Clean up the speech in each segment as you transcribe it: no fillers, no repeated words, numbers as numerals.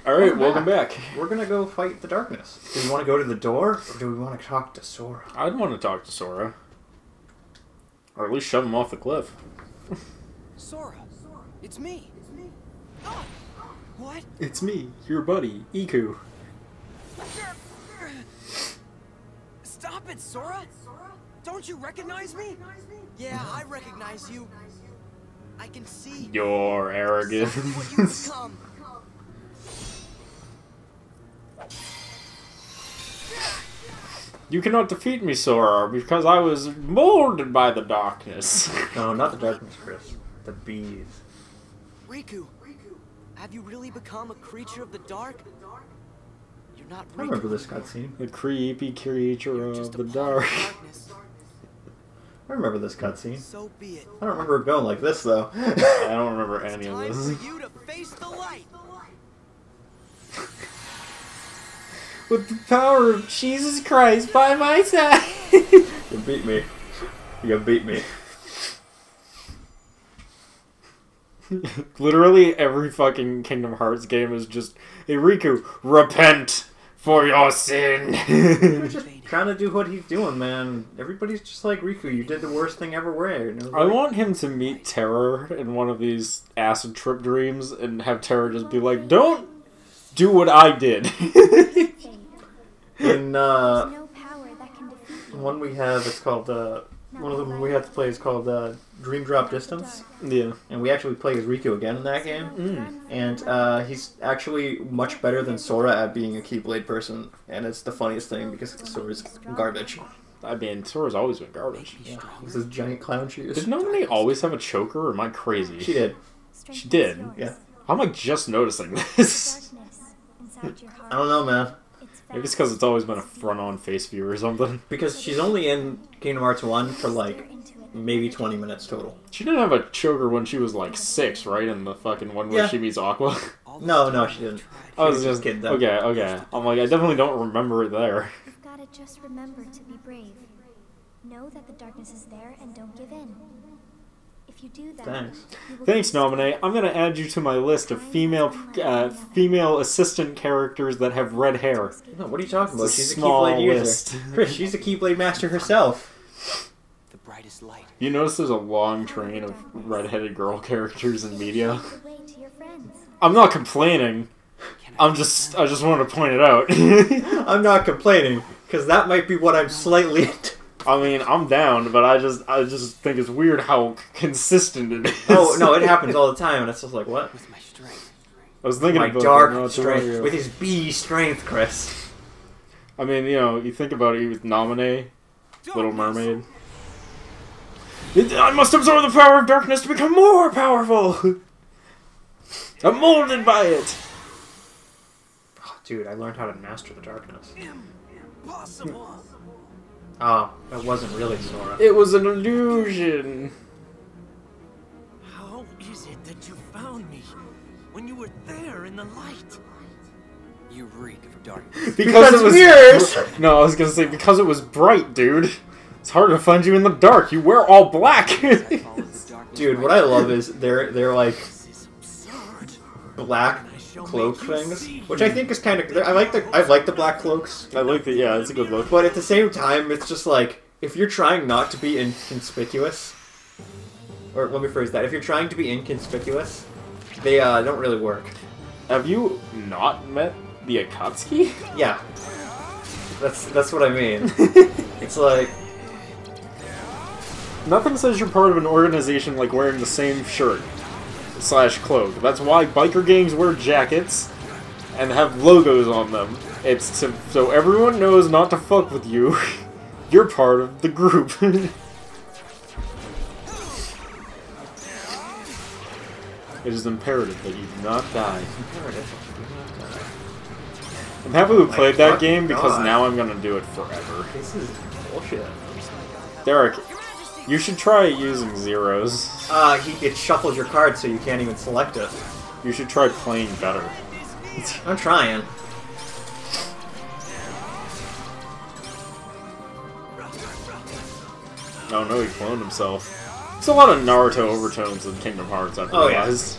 Alright, welcome back. We're gonna go fight the darkness. Do we want to go to the door, or do we want to talk to Sora? I'd want to talk to Sora. Or at least shove him off the cliff. Sora, it's me. Oh, what? It's me, your buddy, Iku. Stop it, Sora! Don't you recognize me? Yeah, I recognize you. I can see Your arrogance. what you become. You cannot defeat me, Sora, because I was molded by the darkness. No, not the darkness, Chris. The bees. Riku, have you really become a creature of the dark? You're not Riku. I remember this cutscene. The creepy creature You're of just a the part dark. of darkness. I remember this cutscene. So be it. I don't remember it going like this, though. I don't remember any of Time this. for you to face the light. With the power of Jesus Christ by my side. You beat me. You beat me. Literally every fucking Kingdom Hearts game is just, hey Riku, repent for your sin. He's just trying to do what he's doing, man. Everybody's just like, Riku, you did the worst thing ever where? I want him to meet Terror in one of these acid trip dreams and have Terror just be like, don't do what I did. In, one we have, it's called, one of them we have to play is called, Dream Drop Distance. Yeah. And we actually play as Riku again in that game. And, he's actually much better than Sora at being a Keyblade person. And it's the funniest thing because Sora's garbage. I mean, Sora's always been garbage. Yeah. With his giant clown shoes. Did nobody always have a choker, or am I crazy? She did. She did? Yeah. I'm like just noticing this. I don't know, man. Maybe it's because it's always been a front-on face view or something. Because she's only in Kingdom Hearts 1 for like maybe 20 minutes total. She didn't have a choker when she was like 6, right? In the fucking one where she meets Aqua. No, she didn't. I was just kidding. Though. Okay. I'm like, I definitely don't remember it there. You've got to just remember to be brave. Know that the darkness is there and don't give in. If you do that, Thanks, Nominee. I'm gonna add you to my list of female assistant characters that have red hair. No, what are you talking about? It's a She's a small Keyblade list. user. Chris, she's a Keyblade master herself. The brightest light. You notice there's a long train of red-headed girl characters in media. I'm not complaining. I just wanted to point it out. I'm not complaining because that might be what I'm slightly into. I mean, I'm down, but I just think it's weird how consistent it is. Oh no, it happens all the time, and it's just like, what? With my strength. I was thinking My about dark strength, with his bee strength, Chris. I mean, you know, you think about it with Nominee, Little Mermaid. I must absorb the power of darkness to become more powerful. I'm molded by it. Oh, dude, I learned how to master the darkness. Impossible. Oh, that wasn't really Sora. It was an illusion. How is it that you found me when you were there in the light? You reek of darkness. Because it was mirrors. No, I was gonna say because it was bright, dude. It's hard to find you in the dark. You wear all black. Dude, what I love is they're like black cloak things, which I think is kind of. I like the black cloaks. I like the it's a good look. But at the same time, it's just like if you're trying not to be inconspicuous, or let me phrase that: if you're trying to be inconspicuous, they don't really work. Have you not met the Akatsuki? Yeah, that's what I mean. It's like nothing says you're part of an organization like wearing the same shirt / cloak. That's why biker gangs wear jackets and have logos on them. It's so everyone knows not to fuck with you. You're part of the group. It is imperative that you do not die. I'm happy we played that game because now I'm gonna do it forever. This is bullshit. Derek, you should try using zeros. It shuffles your cards so you can't even select it. You should try playing better. I'm trying. Oh no, he cloned himself. There's a lot of Naruto overtones in Kingdom Hearts, I've realized.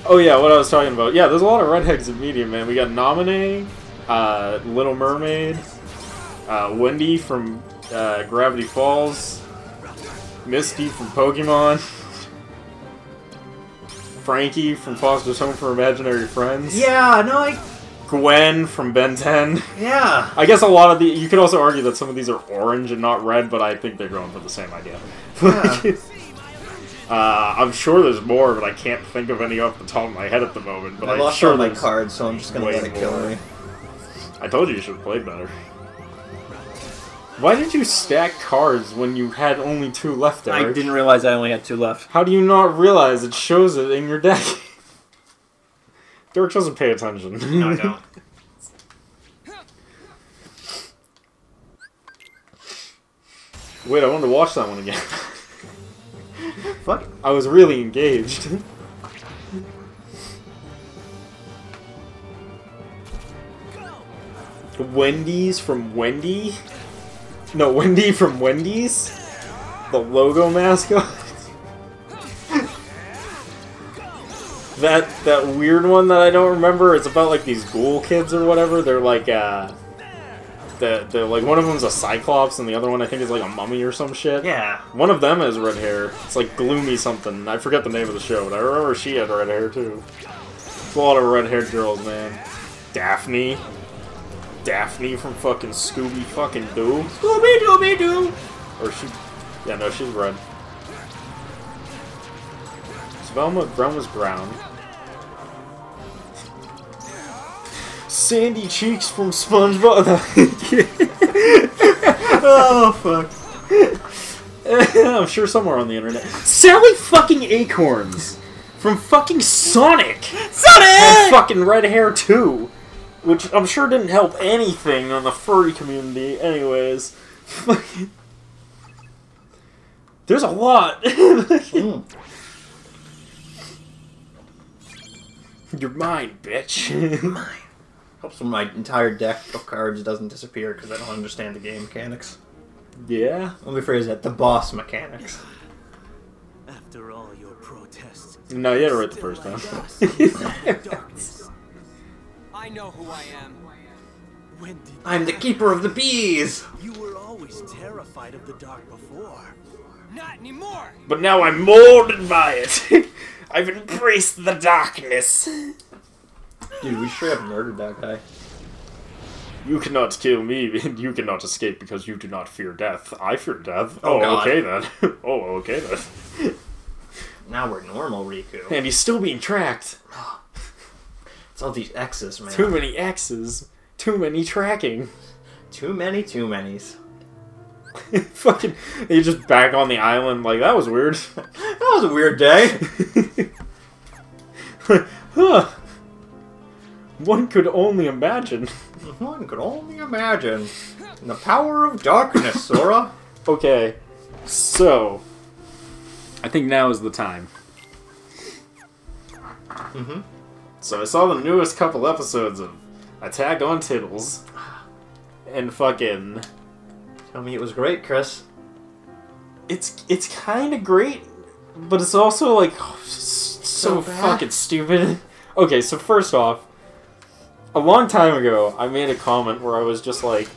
Oh yeah, what I was talking about. Yeah, there's a lot of redheads in media, man. We got Naminé, Little Mermaid, Wendy from Gravity Falls, Misty from Pokemon, Frankie from Foster's Home for Imaginary Friends. Yeah, no, Gwen from Ben 10. Yeah. I guess a lot of the... You could also argue that some of these are orange and not red, but I think they're going for the same idea. Yeah. I'm sure there's more, but I can't think of any off the top of my head at the moment. But I I'm lost sure all my there's cards, so I'm just gonna way let it kill more. me. I told you should have played better. Why did you stack cards when you had only 2 left, Eric? I didn't realize I only had 2 left. How do you not realize it shows it in your deck? Dirk doesn't pay attention. No, I don't. Wait, I wanted to watch that one again. Fuck. I was really engaged. Wendy's from Wendy? No, Wendy from Wendy's? The logo mascot? that weird one that I don't remember, it's about like these ghoul kids or whatever. They're like they're like, one of them's a cyclops and the other one I think is like a mummy or some shit. Yeah. One of them has red hair. It's like Gloomy something. I forget the name of the show, but I remember she had red hair too. There's a lot of red-haired girls, man. Daphne. Daphne from fucking Scooby fucking Doo. Scooby-Dooby-Doo! Or she... Yeah, no, she's red. Velma's brown. Sandy Cheeks from SpongeBob. Oh, fuck. I'm sure somewhere on the internet. Sally fucking Acorns from fucking Sonic. Sonic! Had fucking red hair too, which I'm sure didn't help anything on the furry community. Anyways, there's a lot. You're mine, bitch. Mine. Helps when my entire deck of cards doesn't disappear because I don't understand the game mechanics. Yeah. Let me phrase that: the boss mechanics. After all your protests. No, you had it right the first time. Darkness. I know who I am. When did I'm the keeper of the bees. you were always terrified of the dark before? Not anymore. But now I'm molded by it. I've embraced the darkness. Dude, we straight up murdered that guy. You cannot kill me, and you cannot escape because you do not fear death. I fear death. Oh, Oh, God. okay then. Oh, okay then. Now we're normal, Riku. And he's still being tracked. It's all these X's, man. Too many X's. Too many tracking. Too many-too-manys. Fucking, he's just back on the island. Like, that was weird. That was a weird day. Huh. One could only imagine. One could only imagine. The power of darkness, Sora. Okay, so I think now is the time. Mm-hmm. So I saw the newest couple episodes of Attack on Tittles, and fucking, Tell me it was great, Chris. it's kind of great, but it's also like so bad. fucking stupid. Okay, so first off, a long time ago, I made a comment where I was just like,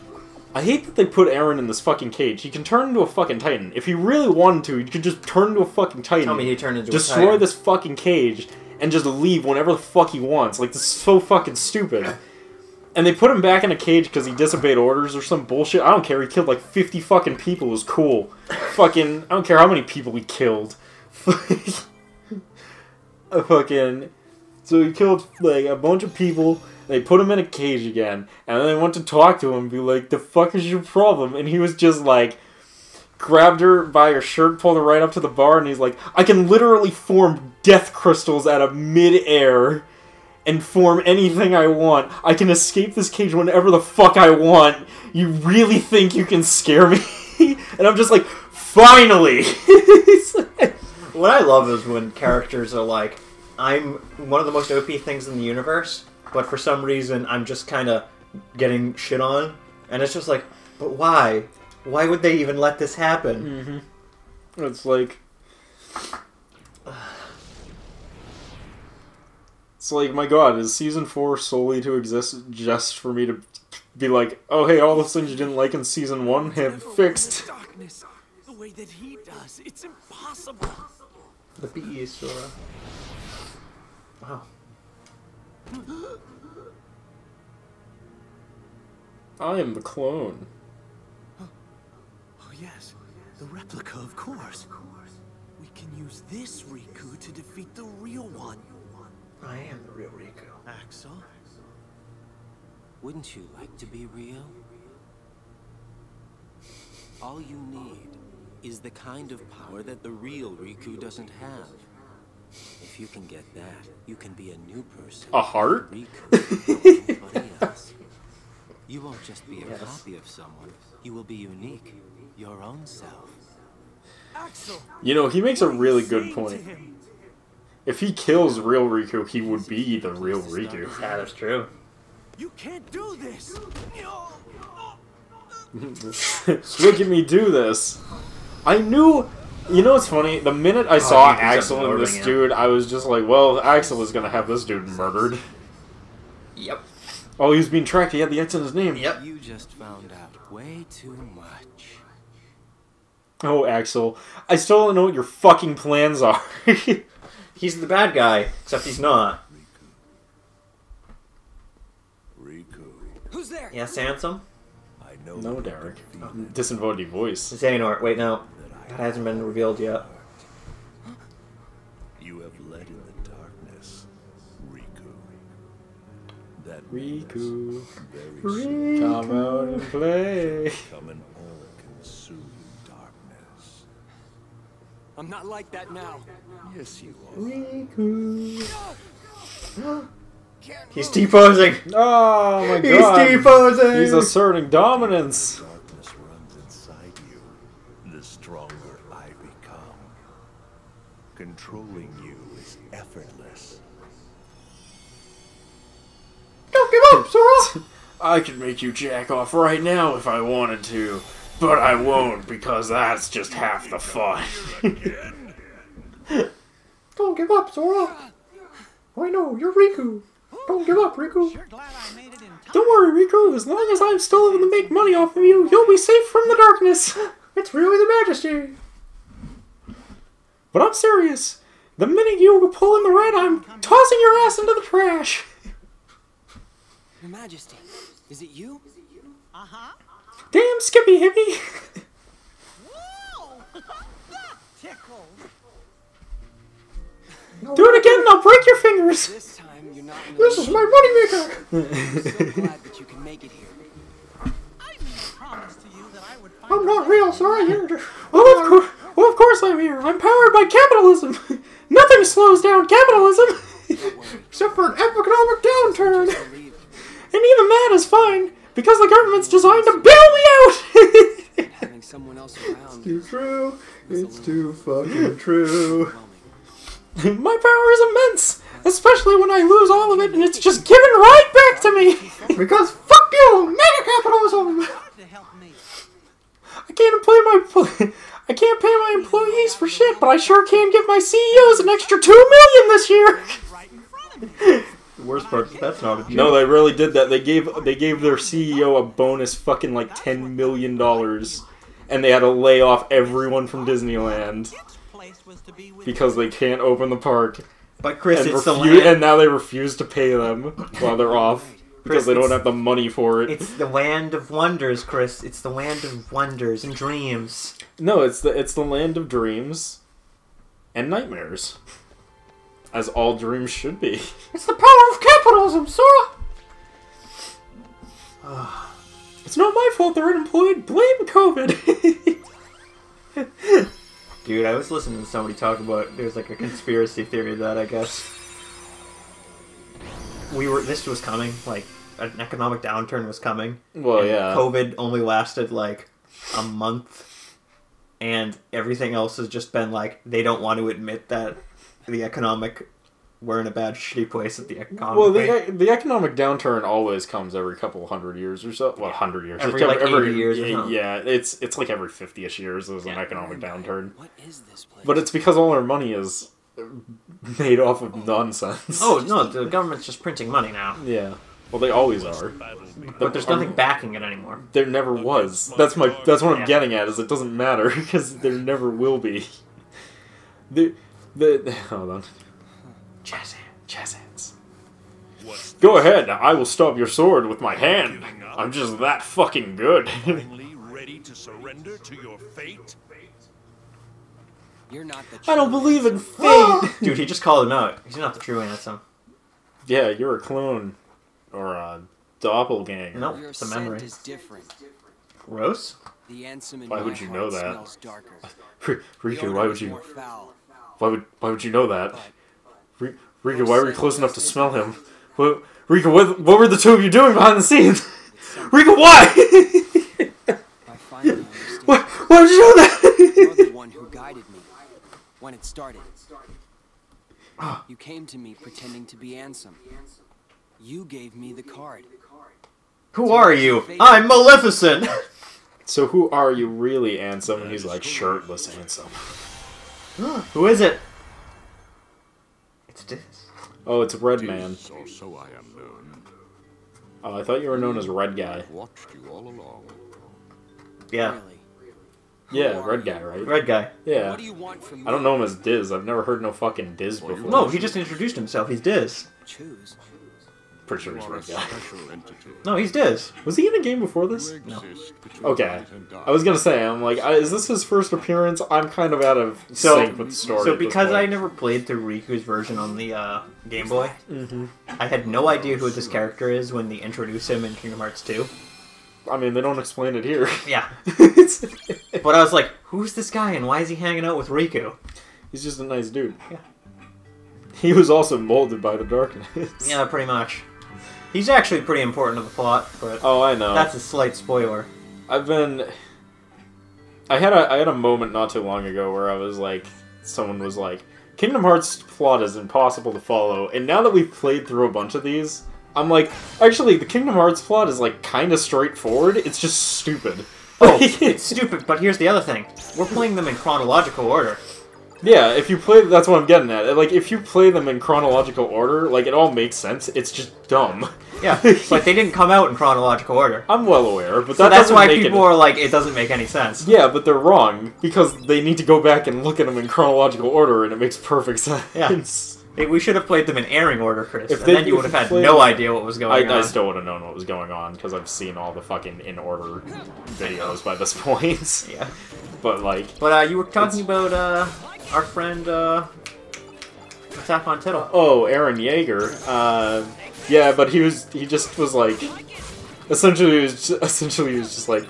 I hate that they put Aaron in this fucking cage. He can turn into a fucking Titan. If he really wanted to, he could just turn into a fucking Titan. Tell me he turned into a destroy Titan. this fucking cage and just leave whenever the fuck he wants. Like, this is so fucking stupid. And they put him back in a cage because he disobeyed orders or some bullshit. I don't care. He killed like 50 fucking people. It was cool. Fucking, I don't care how many people he killed. Fucking, so he killed like a bunch of people. They put him in a cage again, and then they went to talk to him and be like, the fuck is your problem? And he was just like, grabbed her by her shirt, pulled her right up to the bar, and he's like, I can literally form death crystals out of mid-air and form anything I want. I can escape this cage whenever the fuck I want. You really think you can scare me? And I'm just like, finally! What I love is when characters are like, I'm one of the most OP things in the universe, but for some reason I'm just kind of getting shit on. And it's just like, but why? Why would they even let this happen? Mm-hmm. It's like... It's like, my god, is Season 4 solely to exist just for me to be like, oh hey, all those things you didn't like in Season 1 have fixed. Darkness, the way that he does, it's impossible. The PE is Sora. Wow. I am the clone. Oh yes, the replica, of course. We can use this Riku to defeat the real one. I am the real Riku. Axel? Wouldn't you like to be real? All you need is the kind of power that the real Riku doesn't have. If you can get that, you can be a new person. A heart? Riku, nobody else. You won't just be a copy of someone. You will be unique, your own self. Axel! You know, he makes a really good point. If he kills real Riku, he would be the real Riku. Yeah, that's true. You can't do this! Look at me do this. I knew... You know what's funny? The minute I saw Axel and this dude, I was just like, well, Axel is gonna have this dude murdered. Yep. Oh, he was being tracked. He had the X in his name. Yep. You just found out way too much. Oh, Axel. I still don't know what your fucking plans are. He's the bad guy, except he's not. Riku. Who's there? Yes, handsome? I know No, Derek. Disembodied voice. Xehanort, wait, no. That hasn't been revealed yet. you have led in the darkness, Riku. That Riku. very soon Come out and play. come an all-consuming darkness. I'm not like that now. Yes, you are. Riku. He's T-posing! Oh my He's god. T-posing! He's asserting dominance. Darkness runs inside you. The stronger I become. Controlling you is effortless. Don't give up, Sora! I could make you jack off right now if I wanted to, but I won't because that's just half the fun. Don't give up, Sora! I know, you're Riku. Don't give up, Riku. You're glad I made it in time. Don't worry, Riku. As long as I'm still able to make money off of you, you'll be safe from the darkness. It's really the Majesty. But I'm serious. The minute you pull in the red, I'm tossing your ass into the trash. Your Majesty, is it you? Uh-huh. Damn, Skippy Hippie. Whoa! That tickles. Do it again and I'll break your fingers. This time you're not in the This is my moneymaker. I'm so glad that you can make it here. I made a promise to you that I would find I'm not real, Sora. You're... Well, of course I'm here. I'm powered by capitalism. Nothing slows down capitalism. Except for an economic downturn. Believe And even that is fine, because the government's designed to bail me out! having someone else around. Too true. It's too fucking true. overwhelming. My power is immense, especially when I lose all of it and it's just given right back to me! Because fuck you, mega capitalism. to help me. I can't pay my employees for shit, but I sure can give my CEOs an extra $2 million this year! Right in front of me. The worst part is that's not a joke. No, they really did that. They gave their CEO a bonus fucking like $10 million, and they had to lay off everyone from Disneyland Its place was to be with because they can't open the park. But Chris, And, it's the land. and now they refuse to pay them while they're off because they don't have the money for it. It's the land of wonders, Chris. It's the land of wonders and dreams. No, it's the land of dreams and nightmares, as all dreams should be. It's the power of capitalism, Sora. It's not my fault they're unemployed. Blame COVID. Dude, I was listening to somebody talk about there's like a conspiracy theory that I guess this was coming, like an economic downturn was coming. Well, and yeah. COVID only lasted like a month, and everything else has just been like they don't want to admit that we're in a bad shitty place at the economic. Well, the economic downturn always comes every couple 100 years or so. Well, 100 years. Every, like, 80 years or Yeah, something. yeah, it's like every 50-ish years there's an economic downturn. What is this place? But it's because all our money is made off of nonsense. Oh, no, the government's just printing money now. Yeah. Well, they always are. But there's nothing backing it anymore. There never was. That's what I'm getting at, is it doesn't matter, because there never will be. Hold on. Jazz hands. Go ahead, I will stop your sword with my hand. I'm just that fucking good. Finally ready to surrender to your fate? You're not the I don't true believe in Ansem. fate! Dude, he just called him out. He's not the true Ansem. Yeah, you're a clone. Or a doppelganger. Nope, Your it's a scent memory. is different. Gross? The Ansem in Why my would you heart know that? smells darker. The Riku, odor why would is you... more foul. Why would you know that? But Riku, why were you close enough to smell him? Riku, what were the two of you doing behind the scenes? Riku, why? I finally understand. Why did you know that? You're the one who guided me when it started. You came to me pretending to be Ansem. You gave me the card. Who are you? I'm Maleficent! So who are you really, Ansem? And he's like, shirtless Ansem. Who is it? It's this. Oh, it's Red Man. Or so I am known. Oh, I thought you were known as Red Guy. Watched you all along. Yeah. Really? Yeah, Red Guy, right? Red guy. Yeah. What do you want from me? I don't know him as Diz. I've never heard no fucking Diz before. No, he just introduced himself. He's Diz. Choose. Pretty sure You he's are a Red Guy. special entity. No, he's Diz. Was he in a game before this? You No. exist between Okay. light and dark. I was gonna say, I'm like, is this his first appearance? I'm kind of out of sync with the story. So at this because I point. never played through Riku's version on the Game Boy, Mm-hmm. I had no idea who this character is when they introduced him in Kingdom Hearts 2. I mean, they don't explain it here. Yeah. It's- But I was like, who's this guy and why is he hanging out with Riku? He's just a nice dude. Yeah. He was also molded by the darkness. Yeah, pretty much. He's actually pretty important to the plot, but Oh, I know. that's a slight spoiler. I had a moment not too long ago where I was like, someone was like, Kingdom Hearts plot is impossible to follow, and now that we've played through a bunch of these, I'm like, actually, the Kingdom Hearts plot is like kind of straightforward. It's just stupid. Oh, it's stupid, but here's the other thing. We're playing them in chronological order. Yeah, if you play, that's what I'm getting at. Like, if you play them in chronological order, like, it all makes sense. It's just dumb. Yeah, but they didn't come out in chronological order. I'm well aware, but So that that's doesn't why make people it... are like, it doesn't make any sense. Yeah, but they're wrong, because they need to go back and look at them in chronological order, and it makes perfect sense. Yeah. We should have played them in airing order, Chris, If and they- then you if would have you had played no them- idea what was going on. I still would have known what was going on, because I've seen all the fucking in-order videos by this point. Yeah. But, like... But you were talking about our friend Attack on Tittle. Oh, Aaron Yeager. Yeah, but he just was like... Essentially, he was just like...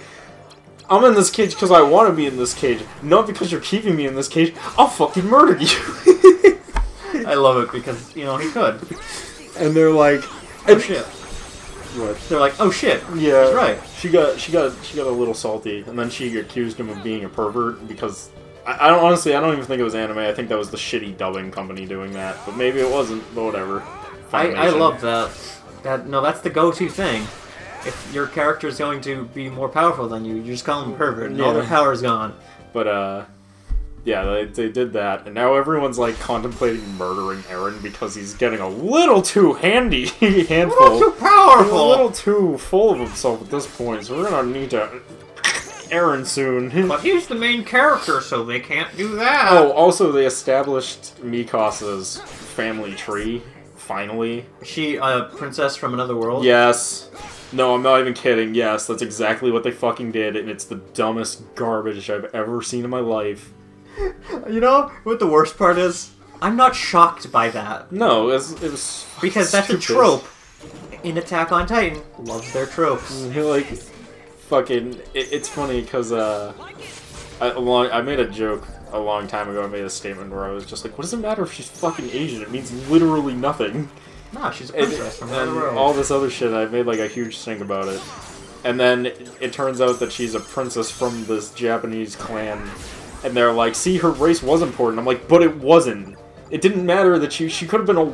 I'm in this cage because I want to be in this cage, not because you're keeping me in this cage. I'll fucking murder you. I love it because, you know, he could. And they're like... Oh shit. What? They're like, oh shit. Yeah, He's right. She got a little salty, and then she accused him of being a pervert because I don't even think it was anime. I think that was the shitty dubbing company doing that, but maybe it wasn't. But whatever. I Funimation. love that. No, that's the go-to thing. If your character is going to be more powerful than you just call them a pervert, and all their Yeah. power is gone. But yeah, they did that, and now everyone's like contemplating murdering Eren because he's getting a little too handful. Too He's powerful. a little too full of himself at this point, so we're gonna need to Eren soon. But he's the main character, so they can't do that. Oh, also they established Mikasa's family tree, finally. Is she a princess from another world? Yes. No, I'm not even kidding. Yes, that's exactly what they fucking did, and it's the dumbest garbage I've ever seen in my life. You know what the worst part is? I'm not shocked by that. No, it was Because that's a stupid. trope. In Attack on Titan, loves their tropes. You're like, fucking, it's funny because I made a joke a long time ago. I made a statement where I was just like, what does it matter if she's fucking Asian? It means literally nothing. Nah, she's a And, princess from and another world. all this other shit, I made like a huge thing about it. And then it turns out that she's a princess from this Japanese clan. And they're like, see, her race was important. I'm like, but it wasn't. It didn't matter that she could have been a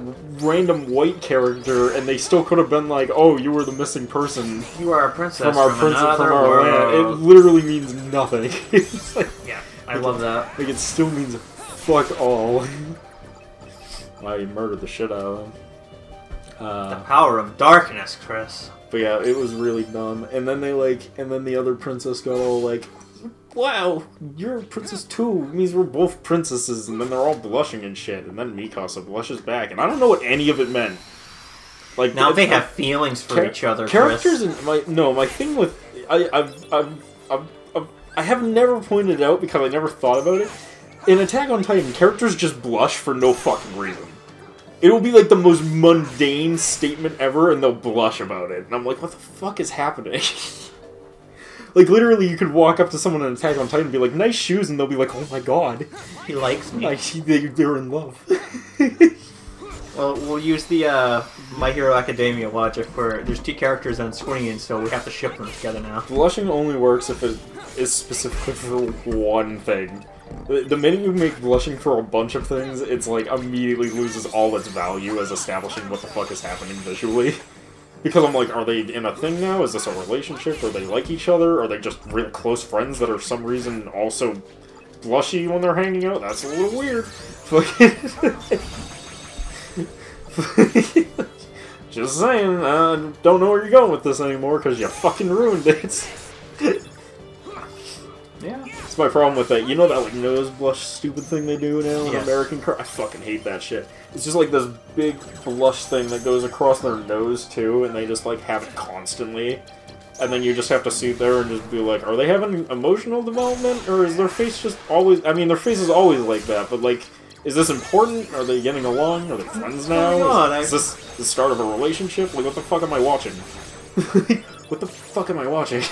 random white character, and they still could have been like, oh, you were the missing person You are a princess from our another land. It world. literally means nothing. It's like, Yeah, I love that. like, it still means fuck all. I murdered the shit out of them. The power of darkness, Chris. But yeah, it was really dumb. And then the other princess got all like, wow, you're a princess too. It means we're both princesses. And then they're all blushing and shit. And then Mikasa blushes back. And I don't know what any of it meant. Like Now they have feelings for each other, characters Chris. in my thing with I have never pointed it out because I never thought about it. In Attack on Titan, characters just blush for no fucking reason. It'll be like the most mundane statement ever, and they'll blush about it. And I'm like, what the fuck is happening? Like, literally, you could walk up to someone in Attack on Titan and be like, nice shoes, and they'll be like, oh my god. He likes me. They're in love. Well, we'll use the My Hero Academia logic for there's 2 characters on screen, so we have to ship them together now. Blushing only works if it is specifically for one thing. The minute you make blushing for a bunch of things, it's like immediately loses all its value as establishing what the fuck is happening visually. Because I'm like, are they in a thing now? Is this a relationship? Are they like each other? Are they just real close friends that are for some reason also blushy when they're hanging out? That's a little weird. Just saying, don't know where you're going with this anymore because you fucking ruined it. Yeah. That's my problem with that. You know that like nose blush stupid thing they do now in Yes. American car? I fucking hate that shit. It's just like this big blush thing that goes across their nose too, and they just like have it constantly. And then you just have to sit there and just be like, are they having emotional development? Or is their face just always... I mean, their face is always like that, but like... Is this important? Are they getting along? Are they friends now? Is this the start of a relationship? Like, what the fuck am I watching? What the fuck am I watching?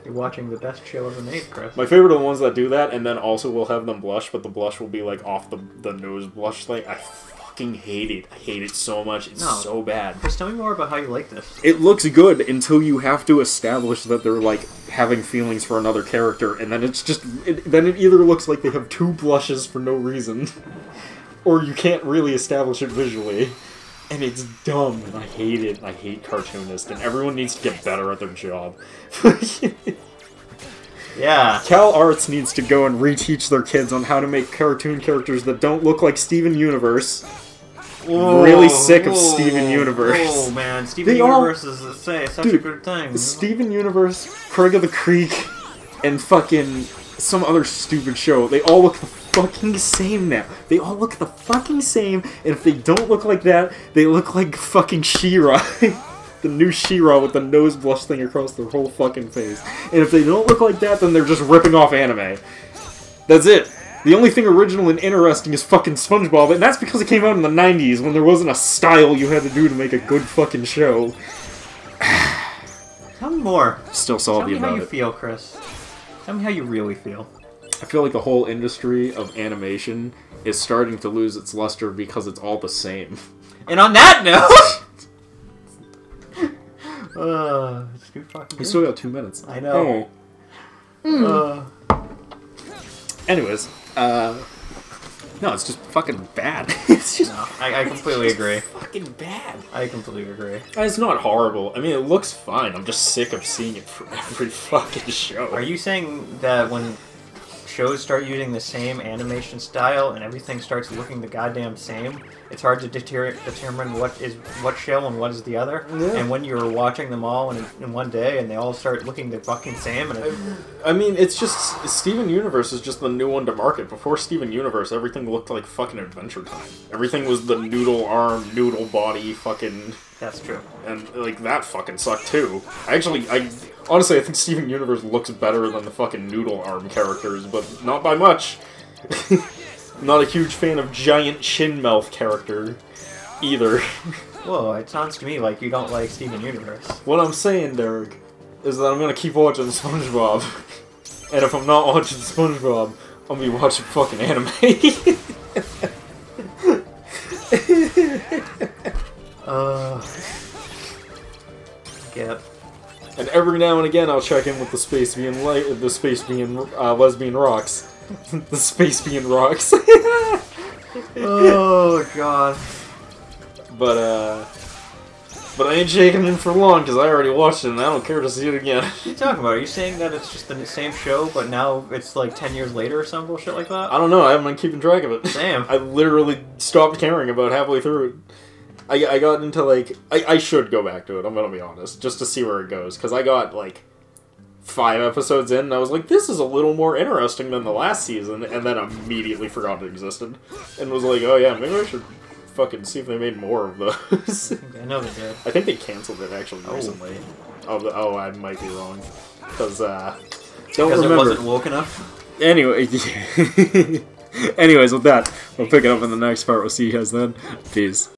You're watching the best show ever made, Chris. My favorite are the ones that do that, and then also will have them blush, but the blush will be, like, off the nose blush thing. I fucking hate it. I hate it so much. It's so bad. Chris, tell me more about how you like this. It looks good until you have to establish that they're, like, having feelings for another character, and then it's just... then it either looks like they have 2 blushes for no reason, or you can't really establish it visually. And it's dumb, and I hate it. I hate cartoonists, and everyone needs to get better at their job. Yeah. Cal Arts needs to go and reteach their kids on how to make cartoon characters that don't look like Steven Universe. Whoa, Really sick of Steven Universe. Oh man, Steven Universe is such a good thing. Steven Universe, Craig of the Creek, and fucking some other stupid show. They all look the fucking same now. They all look the fucking same, and if they don't look like that, they look like fucking She-Ra. The new She-Ra with the nose blush thing across their whole fucking face. And if they don't look like that, then they're just ripping off anime. That's it. The only thing original and interesting is fucking SpongeBob, and that's because it came out in the 90s when there wasn't a style you had to do to make a good fucking show. Tell me more. Still salty Tell me how about you it. feel, Chris. Tell me how you really feel. I feel like the whole industry of animation is starting to lose its luster because it's all the same. And on that note... it's too fucking We good. still got 2 minutes. I know. Anyways, no, it's just fucking bad. It's just No, I completely agree. fucking bad. I completely agree. It's not horrible. I mean, it looks fine. I'm just sick of seeing it for every fucking show. Are you saying that when shows start using the same animation style and everything starts looking the goddamn same, it's hard to determine what is what show and what is the other? Yeah. And when you're watching them all in one day and they all start looking the fucking same, and I mean, it's just... Steven Universe is just the new one to market. Before Steven Universe, everything looked like fucking Adventure Time. Everything was the noodle arm, noodle body, fucking... that's true. And, like, that fucking sucked, too. Honestly, I think Steven Universe looks better than the fucking noodle arm characters, but not by much. Not a huge fan of giant chin mouth character, either. Whoa, it sounds to me like you don't like Steven Universe. What I'm saying, Derek, is that I'm gonna keep watching SpongeBob. And if I'm not watching SpongeBob, I'm gonna be watching fucking anime. Yep. And every now and again, I'll check in with the space being lesbian rocks. The space being rocks. Oh god. But But I ain't shaking it for long because I already watched it and I don't care to see it again. What are you talking about? Are you saying that it's just the same show, but now it's like 10 years later or some bullshit like that? I don't know. I haven't been keeping track of it. Damn. I literally stopped caring about halfway through it. I got into, like... I should go back to it, I'm gonna be honest, just to see where it goes. Because I got, like, 5 episodes in, and I was like, this is a little more interesting than the last season, and then immediately forgot it existed. And was like, oh yeah, maybe I should fucking see if they made more of those. I know they did. I think they canceled it, actually, recently. Oh, I might be wrong. Because, don't remember. It wasn't woke enough? Anyway, anyways, with that, we'll pick it up in the next part. We'll see you guys then. Peace.